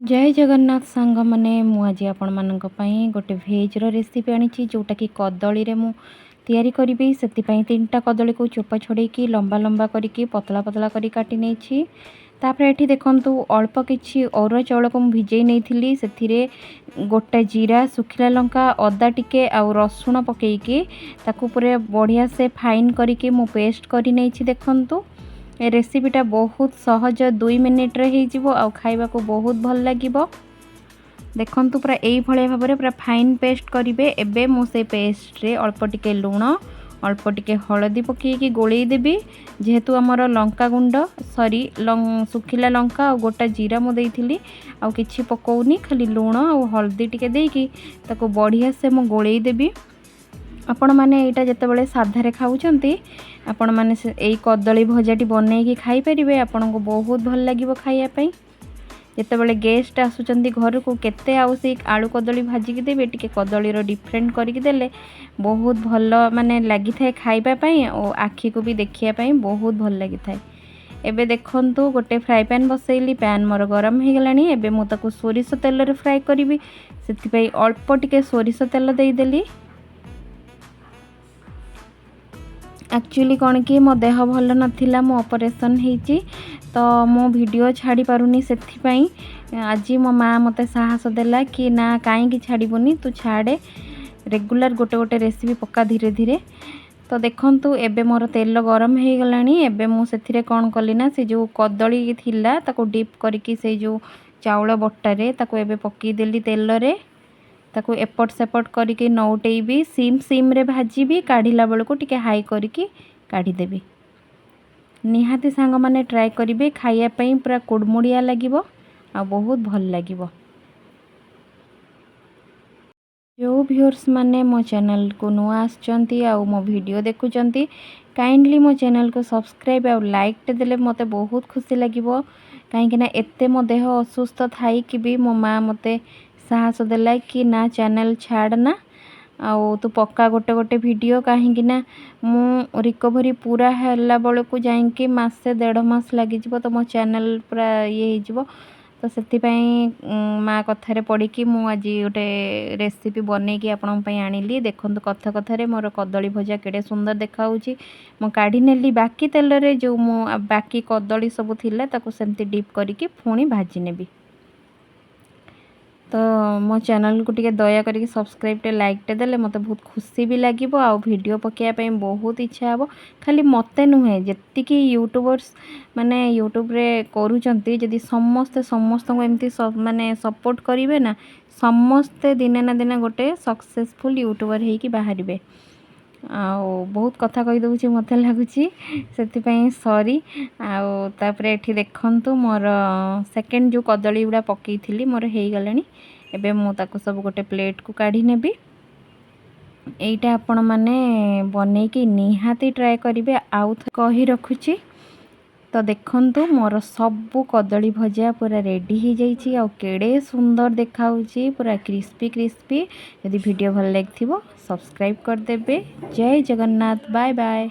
जय जगन्नाथ सांग मैंने मुझे आपण मानक गोटे भेज रेसिपी आनी जोटा कि कदली रे मु तैयारी करी से 3टा कदली को चोपा छोड़े लंबा लंबा करके पतला पतला करी काटी नहीं तापर ये देखु अल्प किसी अरुआ चाउल को भिजे नहीं से गोटा जीरा सुखिला लंका अदा टिके आउ रसुण पकईकी ताकू पूरे बढ़िया से फाइन करके मु पेस्ट कर नहीं देखु ए रेसिपीटा बहुत सहज 2 मिनिट रे ही जीवो आ खाइबा को बहुत भल लागिबो। देखंतु पूरा एई भले भाबरे पूरा फाइन पेस्ट करिवे। एबे मु से पेस्ट रे अल्प टिके लूण अल्प टिके हळदी पकेकी गोळेई देबी जेहेतु हमर लंका गुंड सॉरी सुखिला लंका और गोटा जीरा मु देइथिली आ किछि पकोउनी खाली लूण और हळदी टिके देकी ताको बढ़िया से मु गोळेई देबी। आपण माने एटा जतेबेले साधारे खाउचंती आपण माने एई कदली भजाटी बनेकी खाई परिबे आपण को बहुत भल लागिवो खाइया पई। जतेबेले गेस्ट आसुचंती घर को केते आउ से आलू कदली भाजिकी देबे टिके कदली रो डिफरेंट करके देले बहुत भल माने लागि थाए खाइबा पई और आखी को भी देखिया पई बहुत भल लागि थाए। एबे देखंतु गोटे फ्राई पैन बसैली पैन मोर गरम हो गलानी। एबे मु ताको सोरिष तेल रे फ्राई करिवि सेति पई अल्प टिके सोरिष तेल देई देली। एक्चुअली कौन कि मो देह भल नाथिला मो ऑपरेशन होईची तो मो वीडियो छाड़ी पारुनी सेथिपाई आज मो माँ मते साहस देला कि ना काई छाड़बुनी तू छाड़े रेगुलर गोटे गोटे रेसिपी पक्का धीरे धीरे। तो देखंतु एबे मोर तेल गरम हो गलानी। एबे मु सेथिरे कौन कली ना से जो कदली थिला ताको डिप करके से जो चाउल बट्टारे ताको एबे पक्की देली तेल रे ताको एपट सेपट करके नौटेबी सिम सिम रे भाजीबी काढ़िला बेलू टिके हाई करके काढ़ीदेवी। निहाती सांग माने ट्राए करिवे खाइया पई पूरा कुड़मुड़िया लागिवो आ बहुत भल लागिवो। जो व्यूअर्स माने मो चैनल को नुआ आसचंती आ मो वीडियो देखुचंती काइंडली मो चैनल को सब्सक्राइब आ लाइक देले मते बहुत खुशी लागिवो। काहेकि ना एते मो देह असुस्थ थाई कि भी मो माँ मते साहस देला कि ना चैनल छाड़ना आउ तू पक्का गोटे गोटे वीडियो कहीं ना मु रिकवरी पूरा है बेलू को जाइए मसे 1.5 मास लगी तो मो चैनल पूरा ये हो तो से माँ कथार पड़ी कि मु आज गोटे रेसिपी बनईकी आपण आनिली। देखो कथा कथार मोर कदली भजा केड़े सुंदर देखा मु काढ़ी नेली बाकी तेल रे जो मु बाकी कदली सब थिला ताको सेमती डीप करके पुणी भाजी नेबी। तो मो चैनल को टिके दया करके सब्सक्राइब टे लाइक टे देले मते बहुत खुशी भी लागिवो आ वीडियो पकेया पे बहुत इच्छा हबो। खाली मते नुहे जत्ती कि यूट्यूबर्स माने यूट्यूब रे करूचंती जदी समस्त को एमती माने सपोर्ट करिवे ना समस्ते दिने ना दिने गोटे सक्सेसफुल यूट्यूबर हे कि बाहरिबे। आउ बहुत कथा कहि दउची मते लागुची सेति सॉरी। आउ तापरे एठी देखंतु मोर सेकंड जो कदली उडा पकेइथिली मोर हेई गलानी। एबे मु ताको सब गोटे प्लेट को काढी नेबी। एइटा आपण माने बनेकी निहाती ट्राए करिवे आउ कहि रखुची। तो देखंतु मोर सब कदली भजा पूरा रेडी हो जाइए आ केड़े सुंदर देखाउची पूरा क्रिस्पी क्रिस्पी। यदि वीडियो भल लगिथिबो सब्सक्राइब कर देबे। जय जगन्नाथ बाय बाय।